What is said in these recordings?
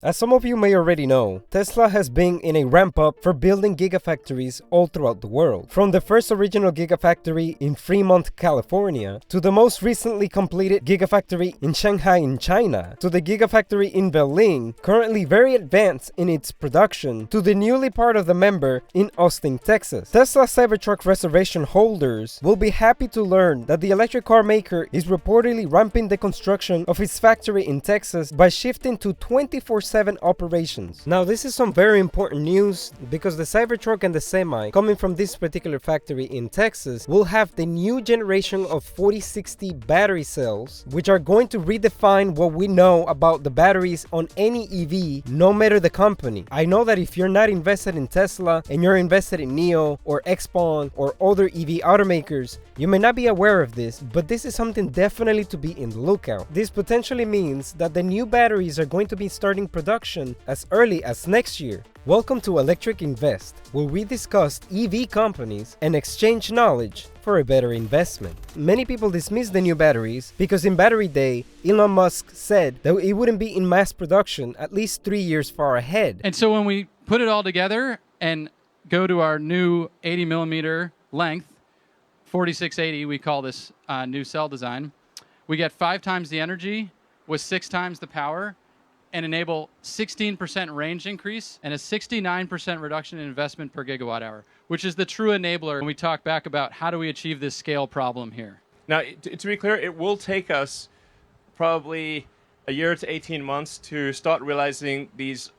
As some of you may already know, Tesla has been in a ramp-up for building gigafactories all throughout the world. From the first original gigafactory in Fremont, California, to the most recently completed gigafactory in Shanghai in China, to the gigafactory in Berlin, currently very advanced in its production, to the newly part of the member in Austin, Texas. Tesla Cybertruck reservation holders will be happy to learn that the electric car maker is reportedly ramping the construction of its factory in Texas by shifting to 24/7 operations. Now, this is some very important news because the Cybertruck and the Semi coming from this particular factory in Texas will have the new generation of 4060 battery cells, which are going to redefine what we know about the batteries on any EV, no matter the company. I know that if you're not invested in Tesla and you're invested in NIO or Xpeng or other EV automakers, you may not be aware of this, but this is something definitely to be in the lookout. This potentially means that the new batteries are going to be starting production as early as next year. Welcome to Electric Invest, where we discuss EV companies and exchange knowledge for a better investment. Many people dismiss the new batteries because in Battery Day, Elon Musk said that it wouldn't be in mass production at least 3 years far ahead. And so when we put it all together and go to our new 80 millimeter length, 4680, we call this new cell design, we get 5 times the energy with 6 times the power and enable 16% range increase and a 69% reduction in investment per gigawatt hour, which is the true enabler when we talk back about how do we achieve this scale problem here. Now, to be clear, it will take us probably a year to 18 months to start realizing these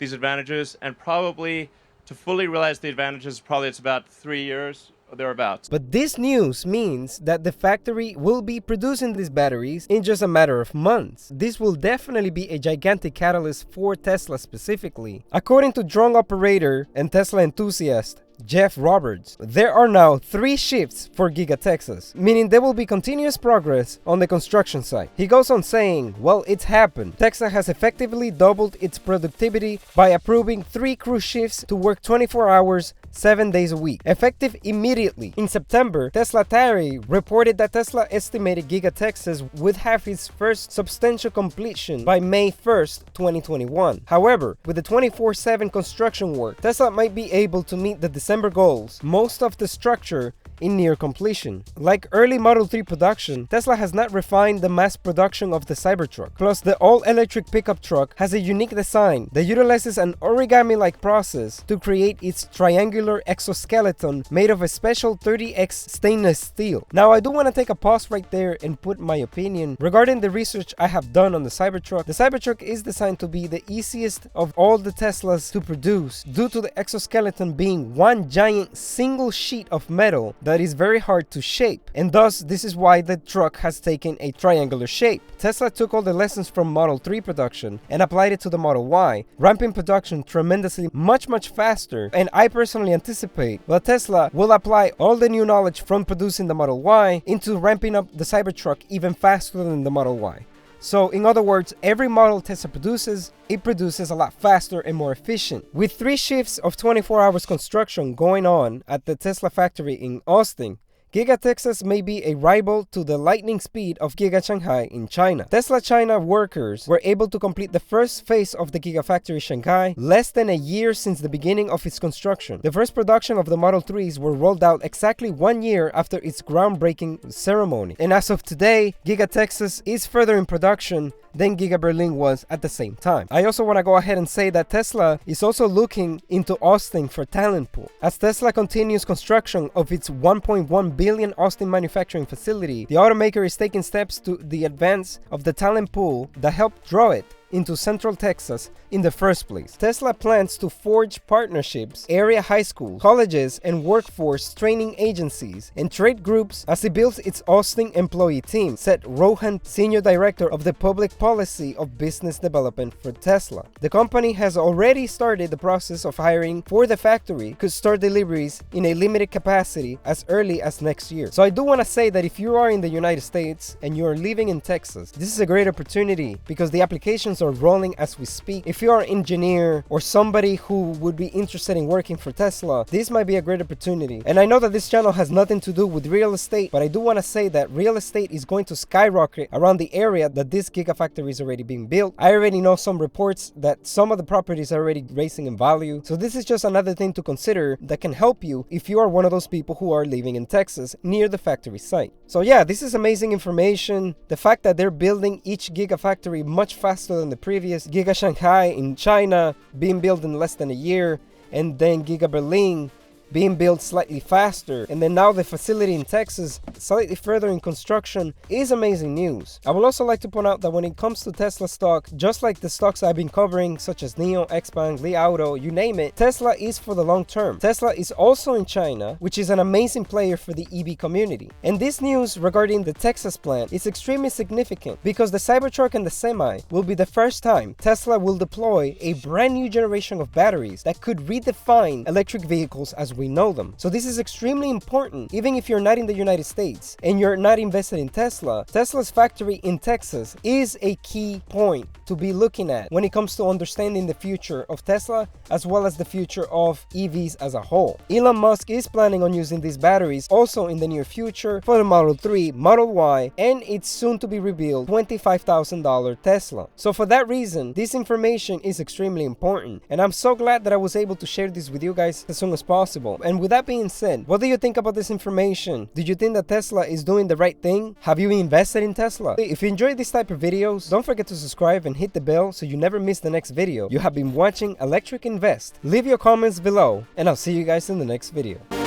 advantages, and probably to fully realize the advantages, probably it's about 3 years. Thereabouts. But this news means that the factory will be producing these batteries in just a matter of months. This will definitely be a gigantic catalyst for Tesla specifically. According to drone operator and Tesla enthusiast Jeff Roberts, there are now 3 shifts for Giga Texas, meaning there will be continuous progress on the construction site. He goes on saying, well, it's happened. Texas has effectively doubled its productivity by approving 3 crew shifts to work 24 hours 7 days a week, effective immediately. In September, Terra-Factory reported that Tesla estimated Giga Texas would have its first substantial completion by May 1st, 2021. However, with the 24/7 construction work, Tesla might be able to meet the December goals, most of the structure in near completion. Like early Model 3 production, Tesla has not refined the mass production of the Cybertruck. Plus, the all-electric pickup truck has a unique design that utilizes an origami-like process to create its triangular exoskeleton made of a special 30X stainless steel. Now, I do want to take a pause right there and put my opinion regarding the research I have done on the Cybertruck. The Cybertruck is designed to be the easiest of all the Teslas to produce due to the exoskeleton being one giant single sheet of metal that is very hard to shape, and thus this is why the truck has taken a triangular shape. Tesla took all the lessons from Model 3 production and applied it to the Model Y, ramping production tremendously much faster, and I personally anticipate that Tesla will apply all the new knowledge from producing the Model Y into ramping up the Cybertruck even faster than the Model Y. So, in other words, every model Tesla produces, it produces a lot faster and more efficient. With 3 shifts of 24 hours construction going on at the Tesla factory in Austin, Giga Texas may be a rival to the lightning speed of Giga Shanghai in China. Tesla China workers were able to complete the first phase of the Gigafactory Shanghai less than a year since the beginning of its construction. The first production of the Model 3s were rolled out exactly 1 year after its groundbreaking ceremony. And as of today, Giga Texas is further in production than Giga Berlin was at the same time. I also want to go ahead and say that Tesla is also looking into Austin for talent pool. As Tesla continues construction of its $1.1 billion Austin manufacturing facility, the automaker is taking steps to the advance of the talent pool that helped draw it into Central Texas in the first place. Tesla plans to forge partnerships, area high schools, colleges, and workforce training agencies and trade groups as it builds its Austin employee team, said Rohan, Senior Director of the Public Policy of Business Development for Tesla. The company has already started the process of hiring for the factory, could start deliveries in a limited capacity as early as next year. So I do want to say that if you are in the United States and you are living in Texas, this is a great opportunity because the applications discussions are rolling as we speak. If you are an engineer or somebody who would be interested in working for Tesla, this might be a great opportunity. And I know that this channel has nothing to do with real estate, but I do want to say that real estate is going to skyrocket around the area that this Gigafactory is already being built. I already know some reports that some of the properties are already raising in value. So this is just another thing to consider that can help you if you are one of those people who are living in Texas near the factory site. So yeah, this is amazing information. The fact that they're building each Gigafactory much faster than the previous, Giga Shanghai in China being built in less than a year, and then Giga Berlin being built slightly faster, and then now the facility in Texas slightly further in construction, is amazing news. I would also like to point out that when it comes to Tesla stock, just like the stocks I've been covering such as NIO, XPeng, Li Auto, you name it, Tesla is for the long term. Tesla is also in China, which is an amazing player for the EV community. And this news regarding the Texas plant is extremely significant because the Cybertruck and the Semi will be the first time Tesla will deploy a brand new generation of batteries that could redefine electric vehicles as we know them. So this is extremely important. Even if you're not in the United States and you're not invested in Tesla, Tesla's factory in Texas is a key point to be looking at when it comes to understanding the future of Tesla as well as the future of EVs as a whole. Elon Musk is planning on using these batteries also in the near future for the Model 3, Model Y, and its soon to be revealed $25,000 Tesla. So for that reason, this information is extremely important, and I'm so glad that I was able to share this with you guys as soon as possible. And with that being said, what do you think about this information? Do you think that Tesla is doing the right thing? Have you invested in Tesla? If you enjoy this type of videos, don't forget to subscribe and hit the bell so you never miss the next video. You have been watching Electric Invest. Leave your comments below, and I'll see you guys in the next video.